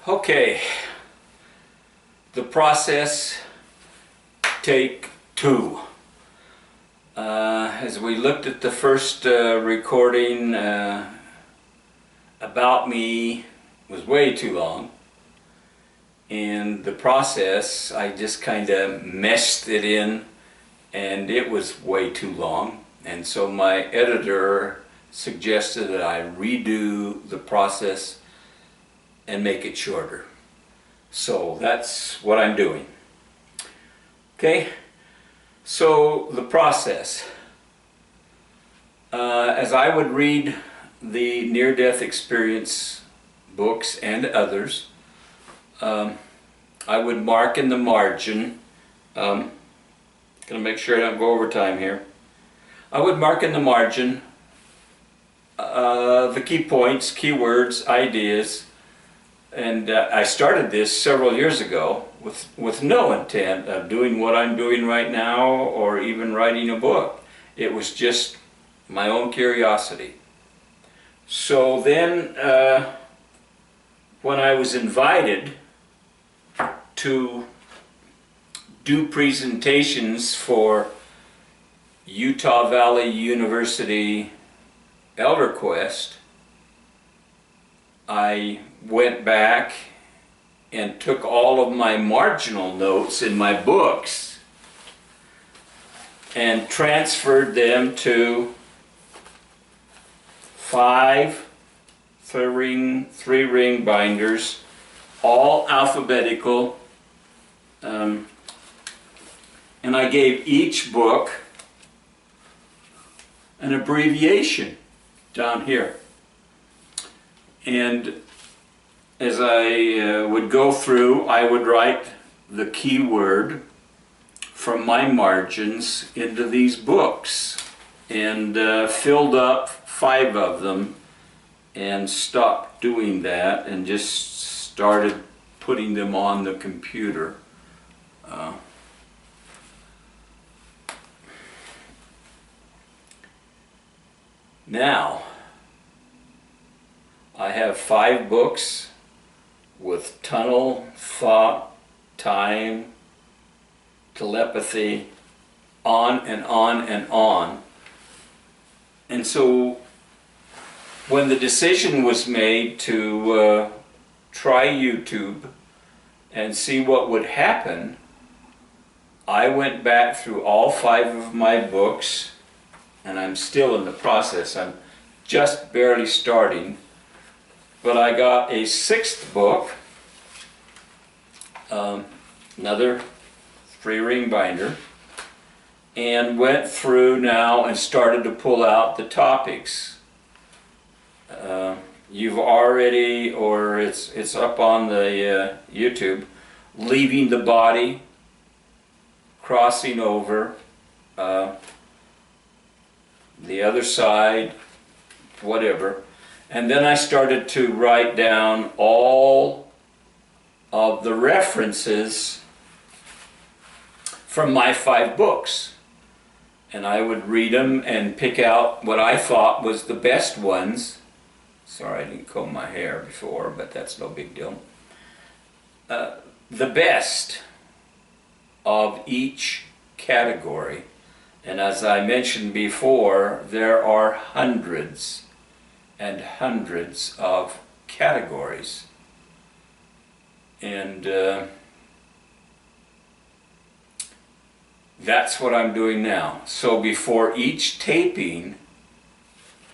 Okay, the process, take two. As we looked at the first recording, about me was way too long, and the process, I just kind of meshed it in, and it was way too long, and so my editor suggested that I redo the process and make it shorter. So that's what I'm doing. Okay, so the process. As I would read the near-death experience books and others, I would mark in the margin, gonna make sure I don't go over time here. I would mark in the margin the key points, key words, ideas, and I started this several years ago with no intent of doing what I'm doing right now or even writing a book. It was just my own curiosity. So then when I was invited to do presentations for Utah Valley University ElderQuest, I went back and took all of my marginal notes in my books and transferred them to 5 three-ring binders, all alphabetical, and I gave each book an abbreviation down here. And as I would go through, I would write the keyword from my margins into these books, and filled up 5 of them and stopped doing that and just started putting them on the computer. Now, I have 5 books with tunnel, thought, time, telepathy, on and on and on. And so when the decision was made to try YouTube and see what would happen, I went back through all 5 of my books, and I'm still in the process. I'm just barely starting. But I got a 6th book, another 3-ring binder, and went through now and started to pull out the topics. You've already, or it's up on the YouTube, leaving the body, crossing over, the other side, whatever. And then I started to write down all of the references from my 5 books. And I would read them and pick out what I thought was the best ones. Sorry, I didn't comb my hair before, but that's no big deal. The best of each category. And as I mentioned before, there are hundreds and hundreds of categories. And that's what I'm doing now. So before each taping,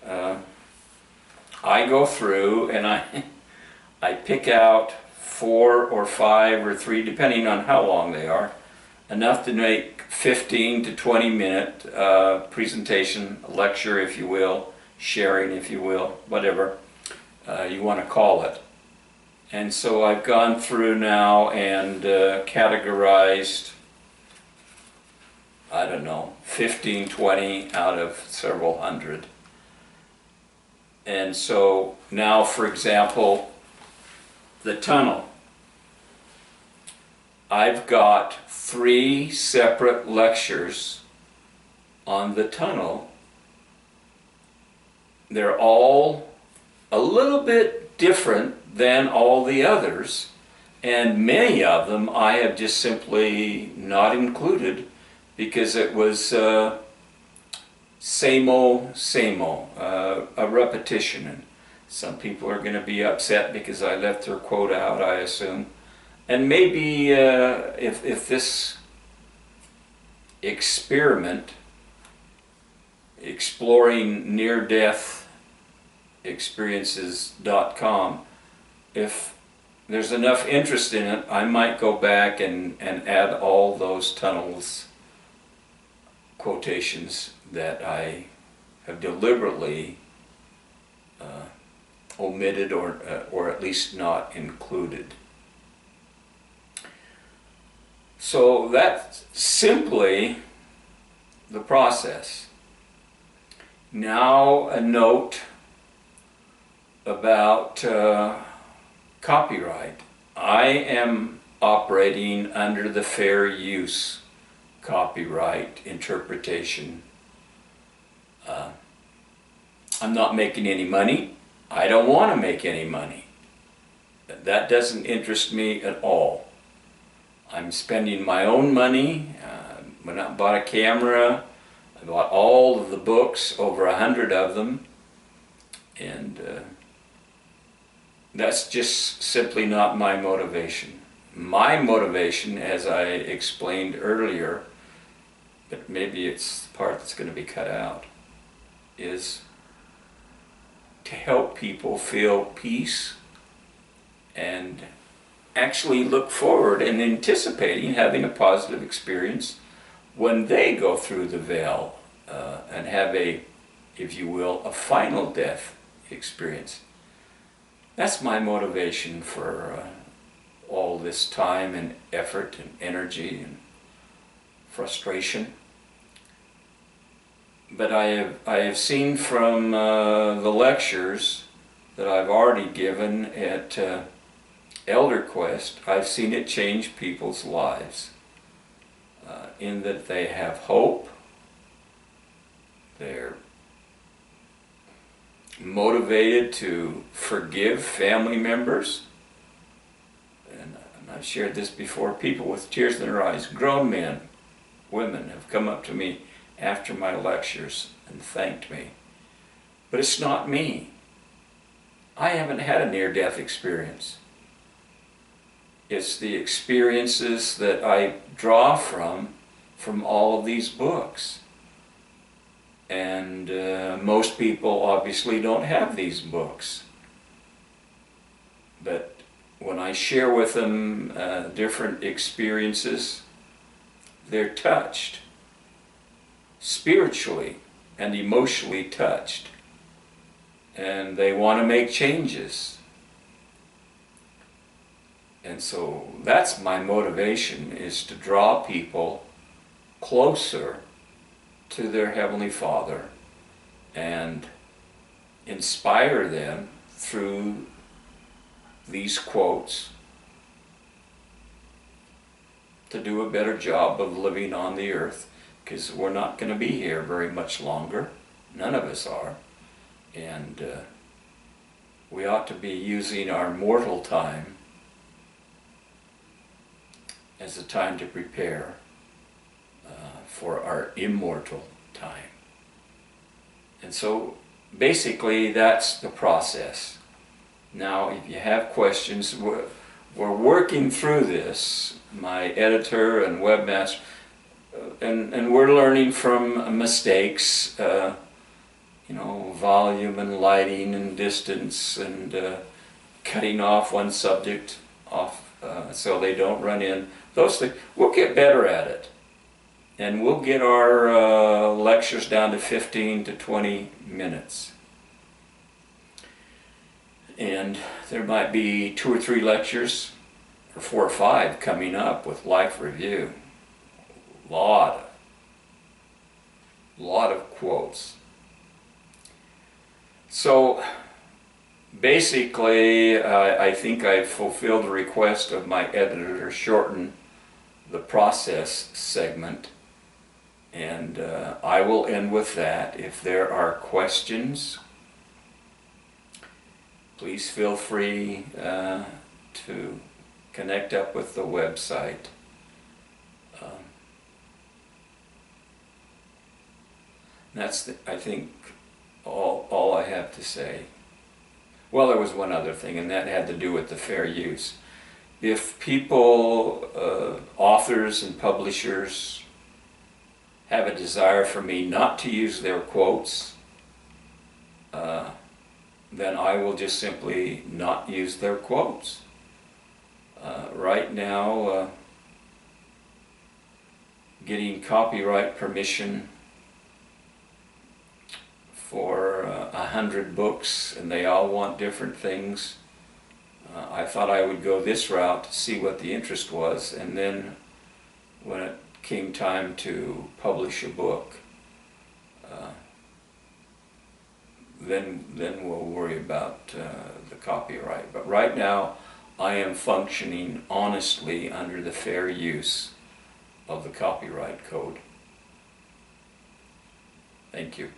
I go through and I pick out 4 or 5 or 3, depending on how long they are, enough to make 15 to 20 minute presentation, lecture if you will, sharing if you will, whatever you want to call it. And so I've gone through now and categorized, I don't know, 15, 20 out of several hundred. And so now, for example, the tunnel. I've got 3 separate lectures on the tunnel. They're all a little bit different than all the others, and many of them I have just simply not included because it was same old, a repetition. And some people are going to be upset because I left their quote out, I assume. And maybe if this experiment, exploring near-death experiences.com, if there's enough interest in it, I might go back and add all those tunnels quotations that I have deliberately omitted or at least not included. So that's simply the process. Now a note about copyright. I am operating under the fair use copyright interpretation. I'm not making any money. I don't want to make any money. That doesn't interest me at all. I'm spending my own money. When I bought a camera, I bought all of the books, over 100 of them, and that's just simply not my motivation. My motivation, as I explained earlier, but maybe it's the part that's going to be cut out, is to help people feel peace and actually look forward and anticipating having a positive experience when they go through the veil and have a, if you will, a final death experience. That's my motivation for all this time and effort and energy and frustration. But I have seen from the lectures that I've already given at Elder Quest, I've seen it change people's lives in that they have hope, they're motivated to forgive family members, and I've shared this before, people with tears in their eyes, grown men, women, have come up to me after my lectures and thanked me. But it's not me. I haven't had a near-death experience. It's the experiences that I draw from all of these books. And most people obviously don't have these books. But when I share with them different experiences, they're touched, spiritually and emotionally touched. And they want to make changes. And so that's my motivation, is to draw people closer to their Heavenly Father and inspire them through these quotes to do a better job of living on the earth, because we're not going to be here very much longer. None of us are. And we ought to be using our mortal time as a time to prepare for our immortal time. And so basically that's the process. Now if you have questions, we're working through this, my editor and webmaster, and we're learning from mistakes, you know, volume and lighting and distance and cutting off one subject off so they don't run in. Those things, we'll get better at it. And we'll get our lectures down to 15 to 20 minutes. And there might be 2 or 3 lectures, or 4 or 5 coming up with life review. Lot of quotes. So basically, I think I've fulfilled the request of my editor to shorten the process segment, and I will end with that. If there are questions, please feel free to connect up with the website. That's, I think, all I have to say. Well, there was one other thing, and that had to do with the fair use. If people, authors and publishers, have a desire for me not to use their quotes, then I will just simply not use their quotes. Right now, getting copyright permission for 100 books, and they all want different things. I thought I would go this route to see what the interest was, and then when it came time to publish a book, then we'll worry about the copyright. But right now, I am functioning honestly under the fair use of the copyright code. Thank you.